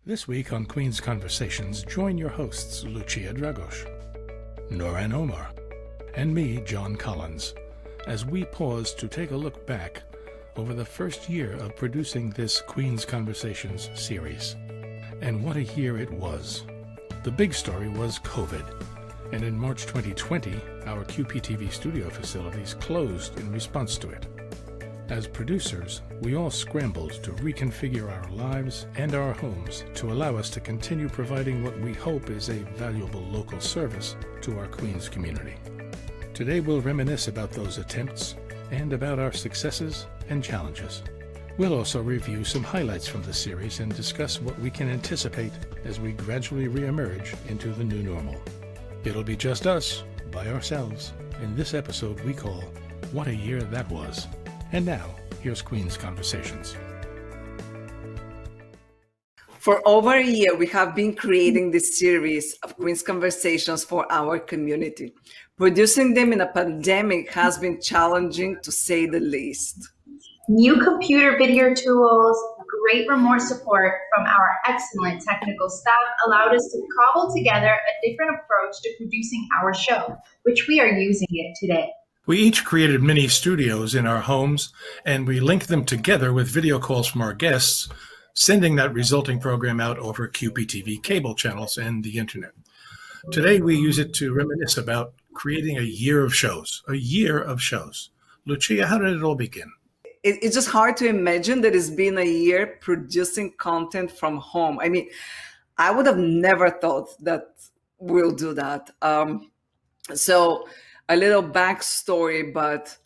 This week on Queen's Conversations, join your hosts Lucia Dragos, Noran Omar, and me, John Collins, as we pause to take a look back over the first year of producing this Queen's Conversations series. And what a year it was. The big story was COVID, and in March 2020, our QPTV studio facilities closed in response to it. As producers, we all scrambled to reconfigure our lives and our homes to allow us to continue providing what we hope is a valuable local service to our Queens community. Today we'll reminisce about those attempts and about our successes and challenges. We'll also review some highlights from the series and discuss what we can anticipate as we gradually reemerge into the new normal. It'll be just us, by ourselves, in this episode we call What a Year That Was. And now, here's Queen's Conversations. For over a year, we have been creating this series of Queen's Conversations for our community. Producing them in a pandemic has been challenging, to say the least. New computer video tools, great remote support from our excellent technical staff allowed us to cobble together a different approach to producing our show, which we are using it today. We each created mini studios in our homes, and we linked them together with video calls from our guests, sending that resulting program out over QPTV cable channels and the internet. Today, we use it to reminisce about creating a year of shows, Lucia, how did it all begin? It's just hard to imagine that it's been a year producing content from home. I mean, I would have never thought that we'll do that. So a little backstory, but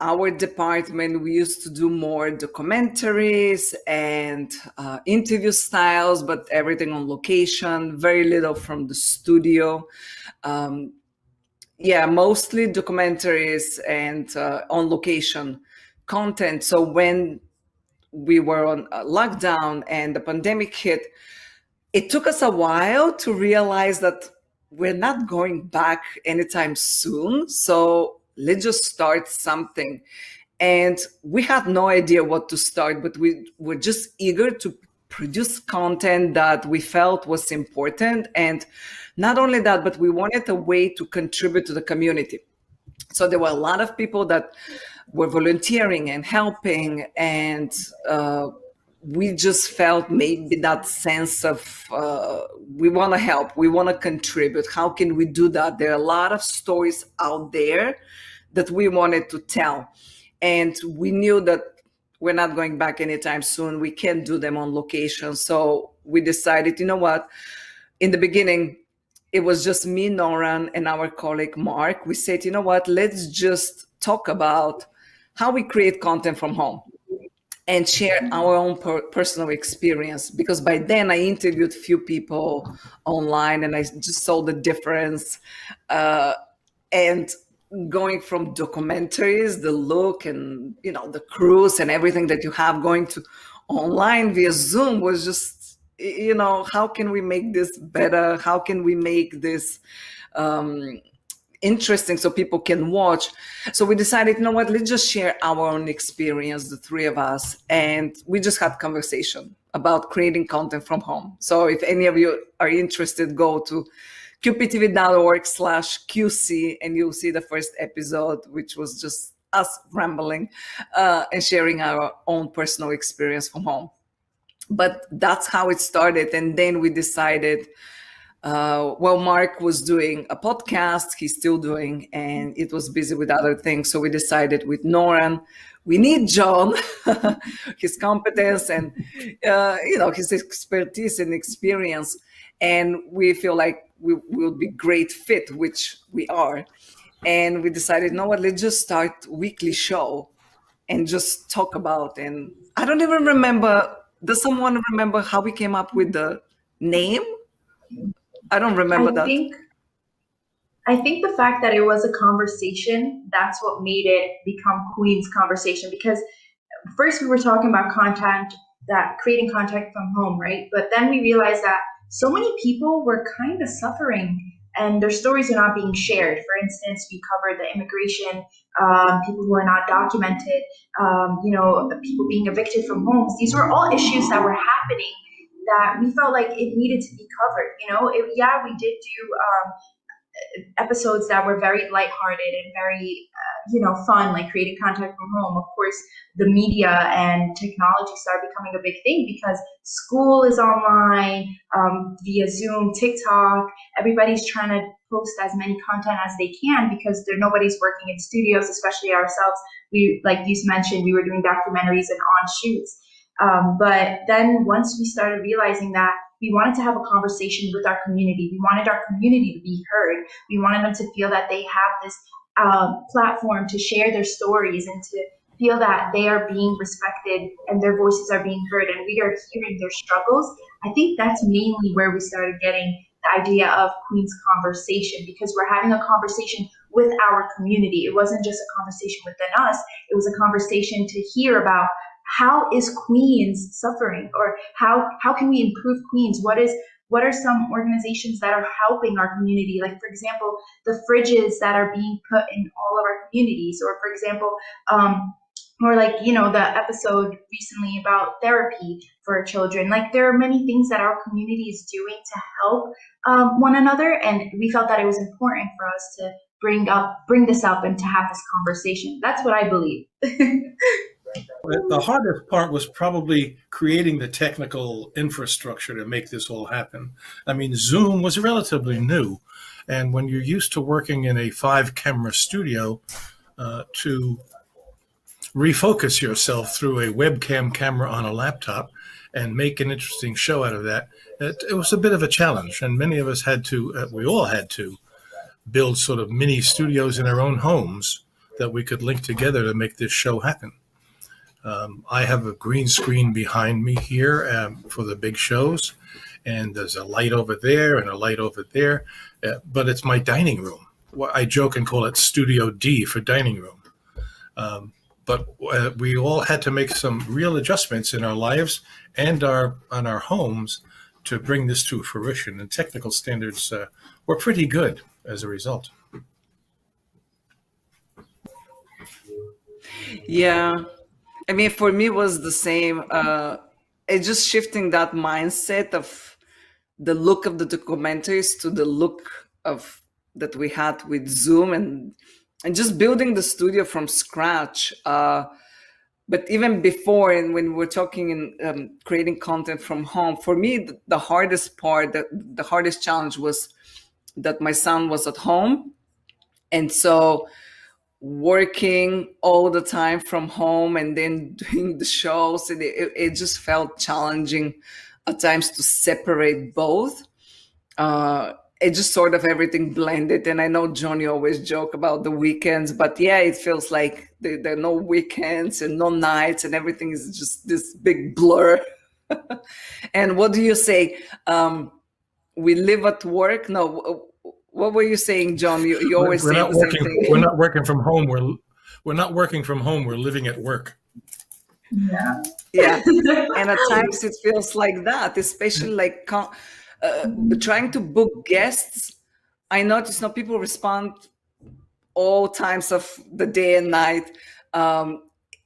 our department, we used to do more documentaries and interview styles, but everything on location, very little from the studio. Mostly documentaries and on location content. So when we were on lockdown and the pandemic hit, it took us a while to realize that we're not going back anytime soon. So let's just start something. And we had no idea what to start, but we were just eager to produce content that we felt was important. And not only that, but we wanted a way to contribute to the community. So there were a lot of people that were volunteering and helping, and we just felt maybe that sense of we want to help, we want to contribute. How can we do that? There are a lot of stories out there that we wanted to tell, and we knew that we're not going back anytime soon. We can't do them on location. So we decided, you know what, in the beginning, it was just me, Noran, and our colleague, Mark. We said, you know what, let's just talk about how we create content from home and share our own personal experience. Because by then I interviewed a few people online and I just saw the difference. And going from documentaries, the look and, the crews and everything that you have going to online via Zoom was just, how can we make this better? How can we make this interesting so people can watch? So we decided, you know what, let's just share our own experience, the three of us. And we just had conversation about creating content from home. So if any of you are interested, go to qptv.org/QC and you'll see the first episode, which was just us rambling and sharing our own personal experience from home. But that's how it started. And then we decided, Mark was doing a podcast, he's still doing, and it was busy with other things. So we decided with Noran, we need John, his competence and, his expertise and experience. And we feel like we will be great fit, which we are. And we decided, you know what, let's just start a weekly show and just talk about. And I don't even remember. Does someone remember how we came up with the name? I don't remember that. I think the fact that it was a conversation, that's what made it become Queen's Conversation. Because first we were talking about creating content from home, right? But then we realized that so many people were kind of suffering and their stories are not being shared. For instance, we covered the immigration, people who are not documented, people being evicted from homes. These were all issues that were happening that we felt like it needed to be covered. Yeah, we did do episodes that were very lighthearted and very, fun, like creating content from home. Of course, the media and technology started becoming a big thing because school is online, via Zoom, TikTok. Everybody's trying to post as many content as they can because nobody's working in studios, especially ourselves. We, like you mentioned, we were doing documentaries and on shoots. But then once we started realizing that we wanted to have a conversation with our community, we wanted our community to be heard. We wanted them to feel that they have this platform to share their stories and to feel that they are being respected and their voices are being heard and we are hearing their struggles. I think that's mainly where we started getting the idea of Queen's Conversation, because we're having a conversation with our community. It wasn't just a conversation within us. It was a conversation to hear about how is Queens suffering, or how can we improve Queens? What are some organizations that are helping our community? Like, for example, the fridges that are being put in all of our communities, or for example, or like, the episode recently about therapy for children. Like, there are many things that our community is doing to help one another. And we felt that it was important for us to bring this up and to have this conversation. That's what I believe. The hardest part was probably creating the technical infrastructure to make this all happen. I mean, Zoom was relatively new. And when you're used to working in a 5-camera studio, to refocus yourself through a webcam camera on a laptop and make an interesting show out of that, it was a bit of a challenge. And many of us we all had to build sort of mini studios in our own homes that we could link together to make this show happen. I have a green screen behind me here for the big shows, and there's a light over there and a light over there, but it's my dining room. Well, I joke and call it Studio D for dining room. But we all had to make some real adjustments in our lives and on our homes to bring this to fruition, and technical standards were pretty good as a result. Yeah. I mean, for me, it was the same. It's just shifting that mindset of the look of the documentaries to the look of that we had with Zoom, and just building the studio from scratch. But even before, and when we're talking in creating content from home, for me, the hardest part, the hardest challenge was that my son was at home, and so working all the time from home and then doing the shows, and it just felt challenging at times to separate both. It just sort of everything blended. And I know Johnny always joke about the weekends, but yeah, it feels like there are no weekends and no nights, and everything is just this big blur. And what do you say? We live at work? No, what were you saying, John? You always say the same thing. We're not working from home. We're not working from home. We're living at work. Yeah. Yeah. And at times it feels like that, especially like trying to book guests. I notice now people respond all times of the day and night.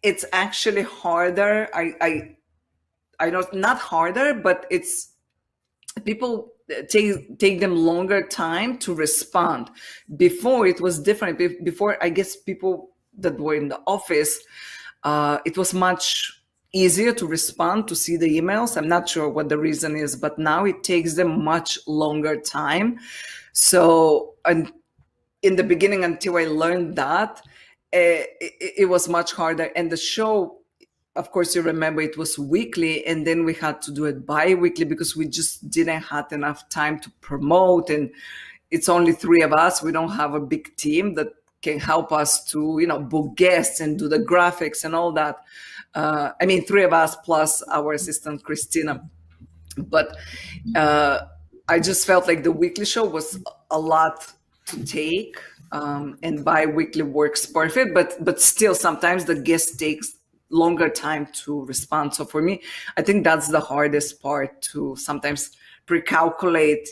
It's actually harder. I know, not harder, but it's people take them longer time to respond. Before it was different. Before, I guess people that were in the office, it was much easier to respond, to see the emails. I'm not sure what the reason is, but now it takes them much longer time. So, and in the beginning, until I learned that, it was much harder. And the show, of course, you remember it was weekly, and then we had to do it bi-weekly because we just didn't have enough time to promote. And it's only 3 of us. We don't have a big team that can help us to, book guests and do the graphics and all that. 3 of us plus our assistant, Christina. But I just felt like the weekly show was a lot to take, and bi-weekly works perfect. But still, sometimes the guest takes longer time to respond. So for me, I think that's the hardest part, to sometimes pre-calculate,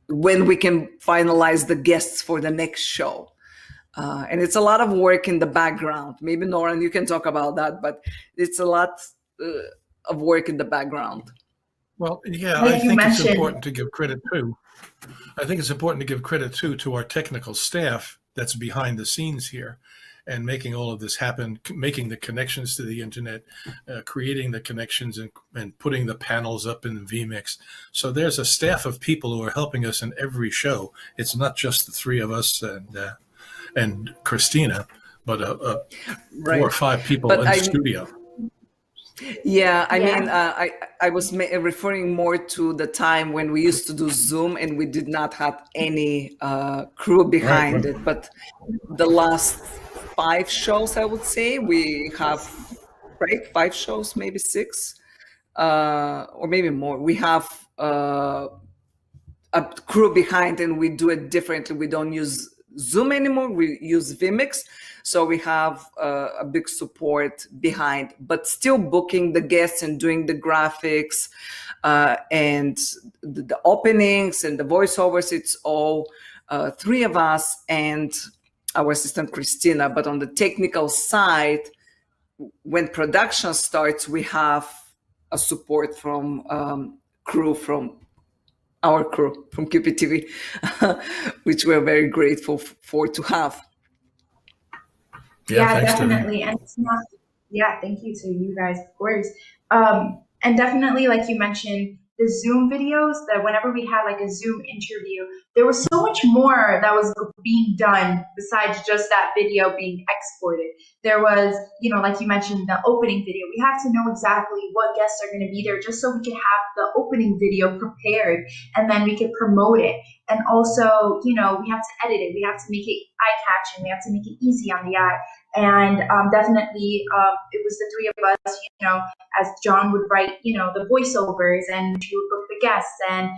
when we can finalize the guests for the next show. And it's a lot of work in the background. Maybe Noran, you can talk about that, but it's a lot of work in the background. Well, yeah, Like I you think it's mentioned, important to give credit too. I think it's important to give credit too to our technical staff that's behind the scenes here and making all of this happen, making the connections to the internet, creating the connections and putting the panels up in vMix. So there's a staff of people who are helping us in every show. It's not just the three of us and Christina, but 4 or Right. 5 people But in the studio. yeah, I yeah, mean, I was referring more to the time when we used to do Zoom and we did not have any crew Right, behind right. it. But the last 5 shows, I would say, we have, right, 5 shows, maybe 6, or maybe more. We have a crew behind, and we do it differently. We don't use Zoom anymore. We use vMix. So we have a big support behind, but still booking the guests and doing the graphics and the openings and the voiceovers. It's all 3 of us and our assistant Christina. But on the technical side, when production starts, we have a support from crew from our crew from QPTV, which we're very grateful for to have. Yeah, yeah, thanks to them. definitely. And it's not, yeah, thank you to you guys, of course. And definitely, like you mentioned, the Zoom videos, that whenever we had like a Zoom interview, there was so much more that was being done besides just that video being exported. There was, like you mentioned, the opening video. We have to know exactly what guests are going to be there just so we can have the opening video prepared and then we can promote it. And also, we have to edit it. We have to make it eye-catching. We have to make it easy on the eye. And definitely, it was the 3 of us, as John would write, the voiceovers, and she would book the guests and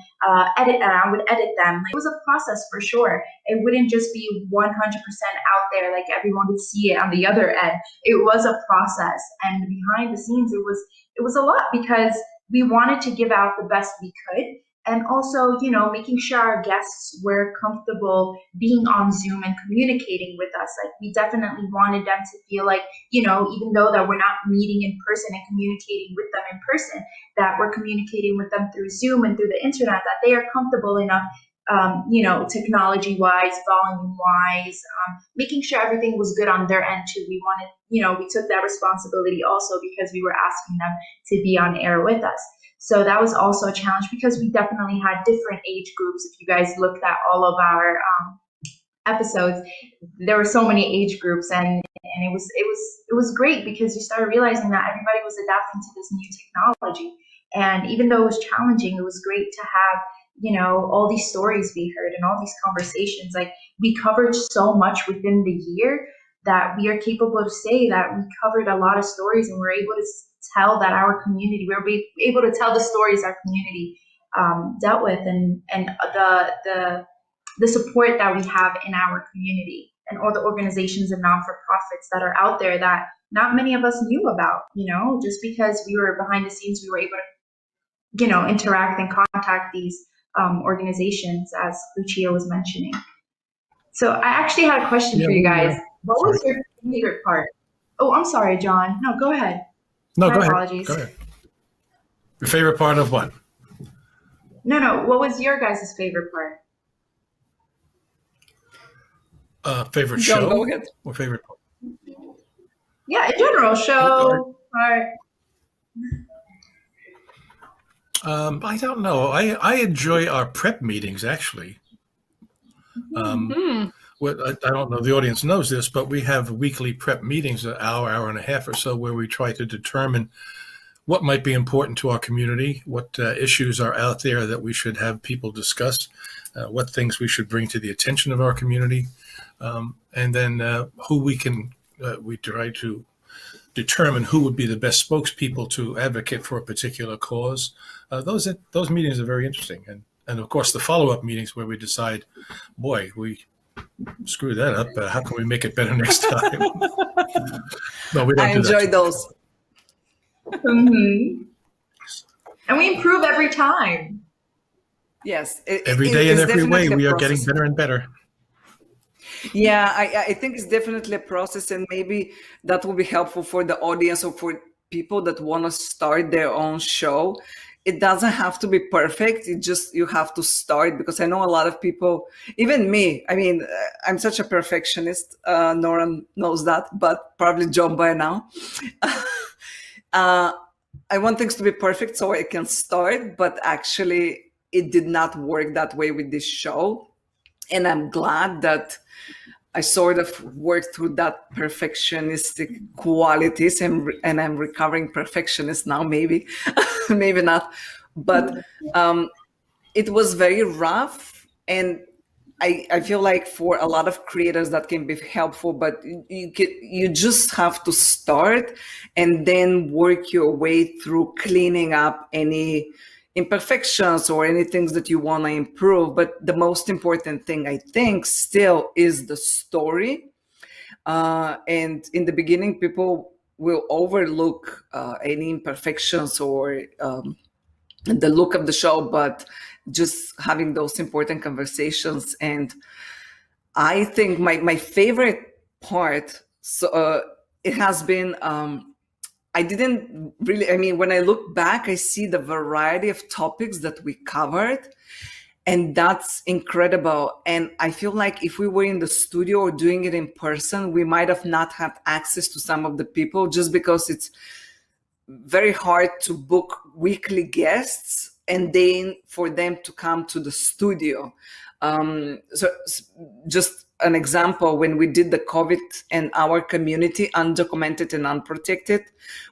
edit, and I would edit them. It was a process for sure. It wouldn't just be 100% out there, like everyone would see it on the other end. It was a process, and behind the scenes, it was a lot because we wanted to give out the best we could. And also, making sure our guests were comfortable being on Zoom and communicating with us. Like, we definitely wanted them to feel like, even though that we're not meeting in person and communicating with them in person, that we're communicating with them through Zoom and through the internet, that they are comfortable enough, technology-wise, volume-wise, making sure everything was good on their end too. We wanted, we took that responsibility also because we were asking them to be on air with us. So that was also a challenge because we definitely had different age groups. If you guys looked at all of our episodes, there were so many age groups, and it was great because you started realizing that everybody was adapting to this new technology. And even though it was challenging, it was great to have, all these stories be heard and all these conversations. Like, we covered so much within the year that we are capable to say that we covered a lot of stories, and we're able to tell that our community, we're able to tell the stories our community dealt with, and the support that we have in our community, and all the organizations and non-for-profits that are out there that not many of us knew about. Just because we were behind the scenes, we were able to interact and contact these organizations, as Lucia was mentioning. So I actually had a question for you guys. What was your favorite part? Oh, I'm sorry, John. No, go ahead. No, go apologies. ahead. Go ahead. Your favorite part of what? No. What was your guys' favorite part? Favorite John, show? go ahead. Or favorite part? Yeah, in general, show, part. I don't know. I enjoy our prep meetings, actually. I don't know if the audience knows this, but we have weekly prep meetings, an hour and a half or so, where we try to determine what might be important to our community, what issues are out there that we should have people discuss, what things we should bring to the attention of our community, and then who we try to determine who would be the best spokespeople to advocate for a particular cause. Those meetings are very interesting. And of course, the follow-up meetings where we decide, boy, we screwed that up. How can we make it better next time? No, we don't. I enjoy those. Mm-hmm. And we improve every time. Yes. Every day in every way, we are getting better and better. Yeah, I think it's definitely a process, and maybe that will be helpful for the audience or for people that want to start their own show, it doesn't have to be perfect. It just, you have to start, because I know a lot of people, even me, I mean, I'm such a perfectionist. Nora knows that, but probably John by now. I want things to be perfect so I can start, but actually it did not work that way with this show. And I'm glad that I sort of worked through that perfectionistic qualities, and I'm recovering perfectionist now, maybe, maybe not. But it was very rough, and I feel like for a lot of creators that can be helpful, but you just have to start and then work your way through cleaning up any imperfections or any things that you want to improve. But the most important thing, I think, still is the story. And in the beginning, people will overlook any imperfections or the look of the show, but just having those important conversations. And I think my favorite part, so it has been, I didn't really, I mean, when I look back, I see the variety of topics that we covered, and that's incredible. And I feel like if we were in the studio or doing it in person, we might have not had access to some of the people, just because it's very hard to book weekly guests and then for them to come to the studio. So just an example, when we did the COVID and our community, undocumented and unprotected,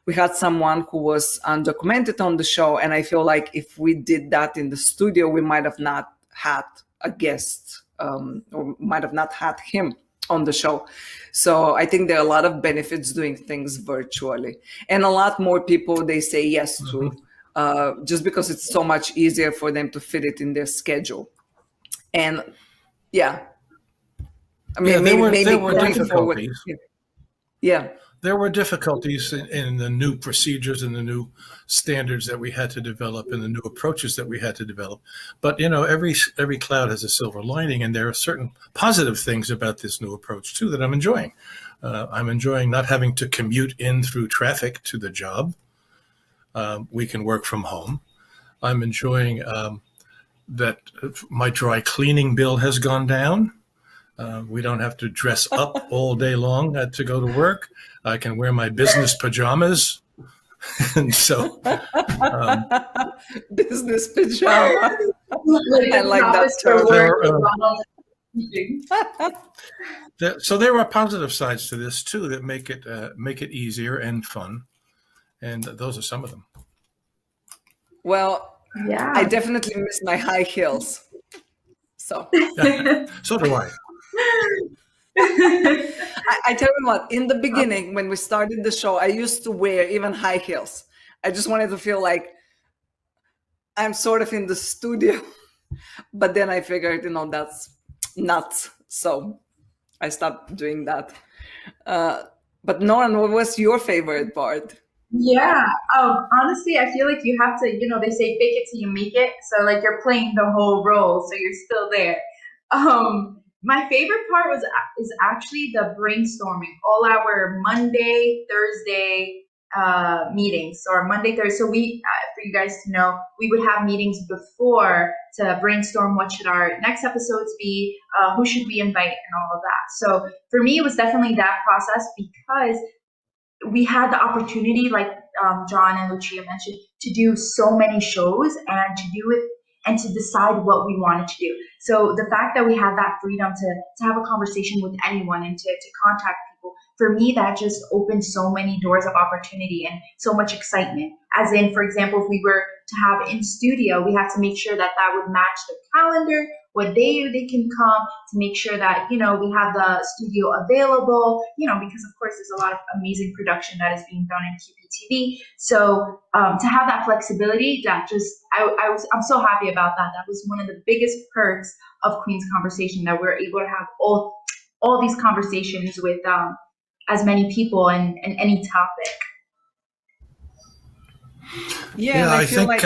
we had someone who was undocumented on the show. And I feel like if we did that in the studio, we might have not had a guest, or might have not had him on the show. So I think there are a lot of benefits doing things virtually, and a lot more people, they say yes to, just because it's so much easier for them to fit it in their schedule. And yeah, I mean, there were going forward, difficulties. yeah. There were difficulties in the new procedures and the new standards that we had to develop and the new approaches that we had to develop. But, you know, every cloud has a silver lining, and there are certain positive things about this new approach, too, that I'm enjoying. I'm enjoying not having to commute in through traffic to the job. We can work from home. I'm enjoying that my dry cleaning bill has gone down. We don't have to dress up all day long to go to work. I can wear my business pajamas. And so business pajama. I like that term. So there are positive sides to this too that make it easier and fun, and those are some of them. Well, Yeah. I definitely miss my high heels. So So do I. I tell you what, in the beginning, when we started the show, I used to wear even high heels. I just wanted to feel like I'm sort of in the studio. But then I figured, you know, that's nuts. So I stopped doing that. But Noran, what was your favorite part? Yeah. Honestly, I feel like you have to, you know, they say fake it till you make it. So like you're playing the whole role, so you're still there. My favorite part is actually the brainstorming. All our Monday, Thursday meetings, or Monday, Thursday. So we, for you guys to know, we would have meetings before to brainstorm what should our next episodes be, who should we invite, and all of that. So for me, it was definitely that process, because we had the opportunity, like John and Lucia mentioned, to do so many shows and to do it and to decide what we wanted to do. So the fact that we had that freedom to have a conversation with anyone and to contact people, for me, that just opened so many doors of opportunity and so much excitement. As in, for example, if we were to have in studio, we have to make sure that would match the calendar, what day they can come, to make sure that, you know, we have the studio available, you know, because of course there's a lot of amazing production that is being done in QPTV. So to have that flexibility, that just, I'm so happy about that. That was one of the biggest perks of Queen's Conversation, that we're able to have all these conversations with as many people and any topic. Yeah, I think like,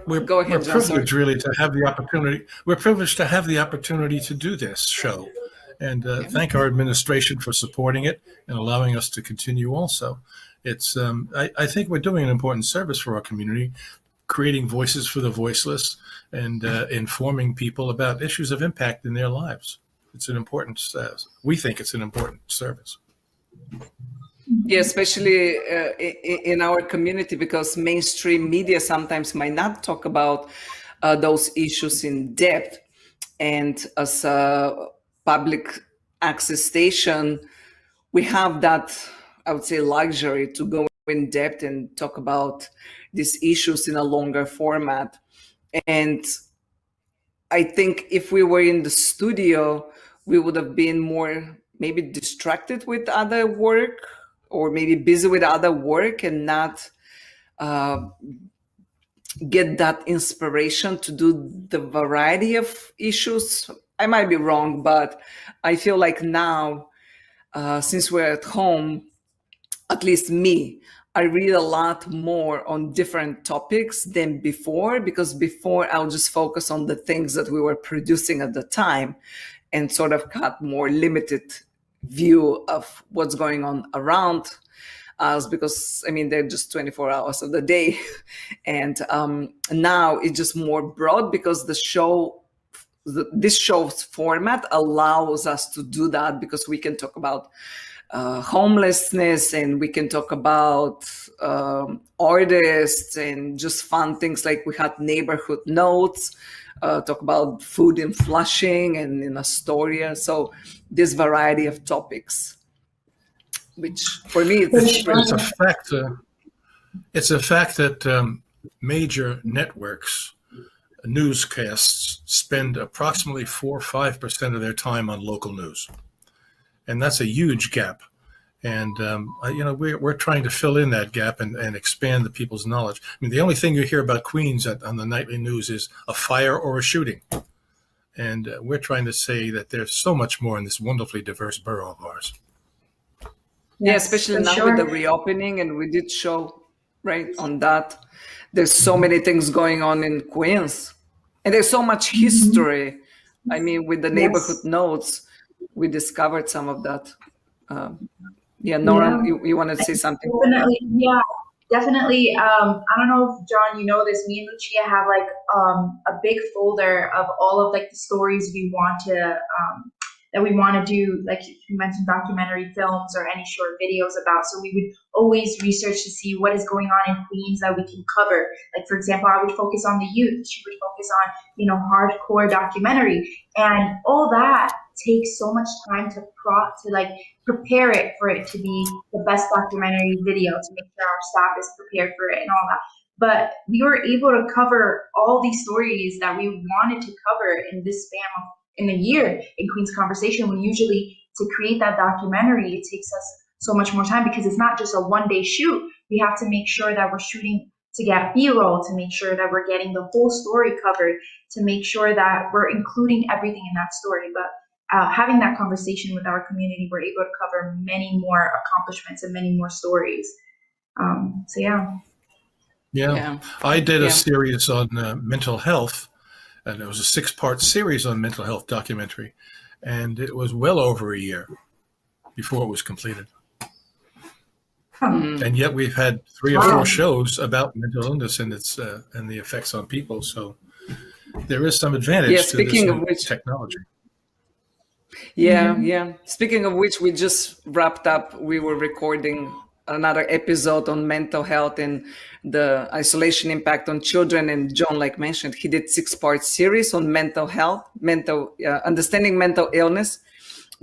we're privileged really to have the opportunity. We're privileged to have the opportunity to do this show, And thank our administration for supporting it and allowing us to continue also. It's I think we're doing an important service for our community, creating voices for the voiceless and informing people about issues of impact in their lives. It's an important, we think it's an important service. Yeah, especially in our community, because mainstream media sometimes might not talk about those issues in depth. And as a public access station, we have that, I would say, luxury to go in depth and talk about these issues in a longer format. And I think if we were in the studio, we would have been more maybe distracted with other work, or maybe busy with other work, and not get that inspiration to do the variety of issues. I might be wrong, but I feel like now, since we're at home, at least me, I read a lot more on different topics than before, because before I'll just focus on the things that we were producing at the time and sort of got more limited view of what's going on around us, because I mean, they're just 24 hours of the day. And now it's just more broad, because this show's format allows us to do that, because we can talk about homelessness, and we can talk about artists and just fun things, like we had neighborhood notes, talk about food in Flushing and in Astoria. So this variety of topics, which for me it's a fact. It's a fact that major networks, newscasts, spend approximately 4 or 5% of their time on local news, and that's a huge gap. And we're trying to fill in that gap and expand the people's knowledge. I mean, the only thing you hear about Queens on the nightly news is a fire or a shooting, and we're trying to say that there's so much more in this wonderfully diverse borough of ours. Yeah, especially now with the reopening, and we did show right on that. There's so many things going on in Queens, and there's so much history. I mean, with the neighborhood notes, we discovered some of that. Nora, you want to say something? Definitely. I don't know if John, you know this. Me and Lucia have like a big folder of all of like the stories we want to that we want to do, like you mentioned, documentary films or any short videos about. So we would always research to see what is going on in Queens that we can cover. Like, for example, I would focus on the youth. She would focus on, hardcore documentary. And all that takes so much time to prepare it for it to be the best documentary video, to make sure our staff is prepared for it and all that. But we were able to cover all these stories that we wanted to cover in this span of in a year in Queen's Conversation, when usually to create that documentary, it takes us so much more time, because it's not just a one-day shoot. We have to make sure that we're shooting to get B-roll, to make sure that we're getting the whole story covered, to make sure that we're including everything in that story. But having that conversation with our community, we're able to cover many more accomplishments and many more stories. Yeah. I did a series on mental health, and it was a 6-part series on mental health documentary, and it was well over a year before it was completed. And yet we've had 3 or 4 shows about mental illness and its and the effects on people. So there is some advantage to this new technology. Speaking of which, we just wrapped up. We were recording another episode on mental health and the isolation impact on children. And John, like mentioned, he did 6-part series on mental health, understanding mental illness.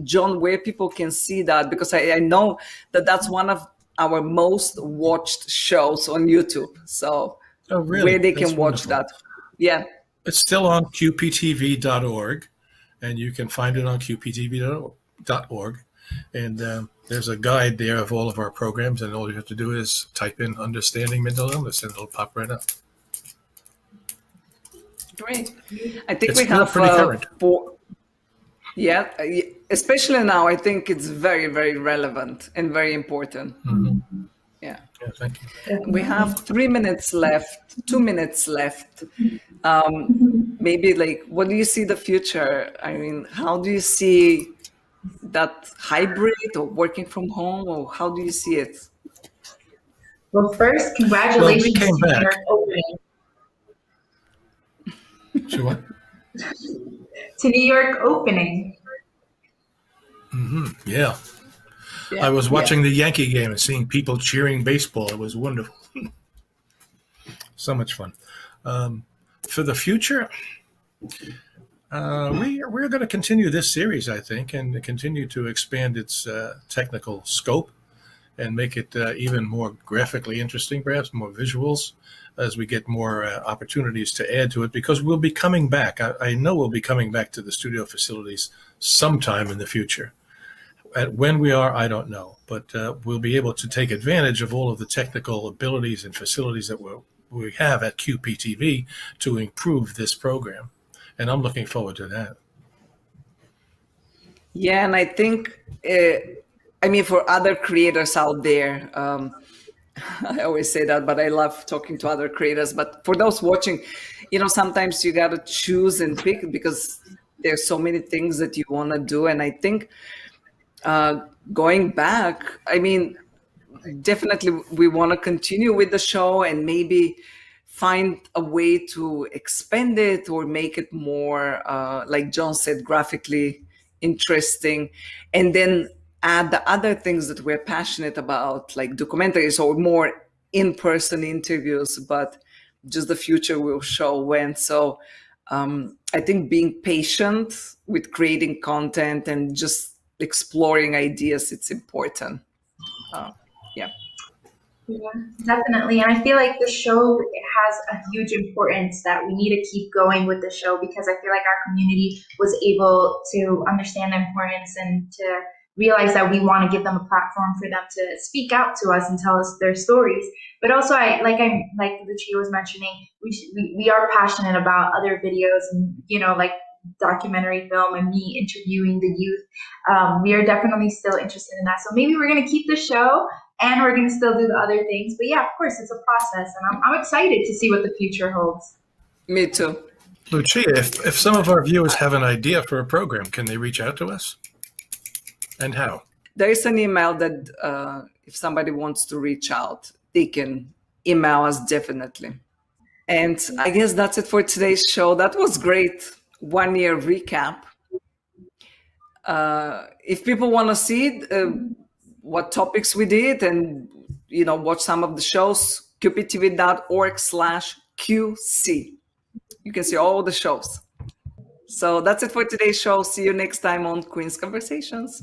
John, where people can see that, because I know that that's one of our most watched shows on YouTube. So where they can watch that. Yeah. It's still on QPTV.org, and you can find it on QPTV.org. And there's a guide there of all of our programs, and all you have to do is type in understanding mental illness, and it'll pop right up. Great. I think we have pretty current. Especially now, I think it's very, very relevant and very important. Mm-hmm. Yeah, thank you. We have 2 minutes left. Maybe what do you see the future? I mean, how do you see that hybrid or working from home, or how do you see it? Well, first, Well, we congratulations came to New back. York opening. To what? To New York opening. Yeah. Yeah, I was yeah. watching the Yankee game and seeing people cheering baseball. It was wonderful. So much fun. For the future, we're going to continue this series, I think, and continue to expand its technical scope and make it even more graphically interesting, perhaps more visuals, as we get more opportunities to add to it. Because we'll be coming back. I know we'll be coming back to the studio facilities sometime in the future. When we are, I don't know, but we'll be able to take advantage of all of the technical abilities and facilities that we have at QPTV to improve this program. And I'm looking forward to that. Yeah, and I think, I mean, for other creators out there, I always say that, but I love talking to other creators. But for those watching, sometimes you got to choose and pick because there's so many things that you want to do. And I think going back, I mean, definitely we want to continue with the show and maybe find a way to expand it or make it more, like John said, graphically interesting, and then add the other things that we're passionate about, like documentaries or more in-person interviews. But just the future will show when. So I think being patient with creating content and just exploring ideas, it's important. Yeah. Yeah, definitely. And I feel like the show has a huge importance that we need to keep going with the show because I feel like our community was able to understand the importance and to realize that we want to give them a platform for them to speak out to us and tell us their stories. But also, like Lucia was mentioning, we are passionate about other videos and like documentary film and me interviewing the youth. We are definitely still interested in that. So maybe we're going to keep the show and we're going to still do the other things. But yeah, of course, it's a process, and I'm excited to see what the future holds. Me too. Lucia, if some of our viewers have an idea for a program, can they reach out to us? And how? There is an email that if somebody wants to reach out, they can email us definitely. And I guess that's it for today's show. That was great. 1 year recap. If people want to see what topics we did and watch some of the shows, qptv.org/QC. You can see all the shows. So that's it for today's show. See you next time on Queen's Conversations.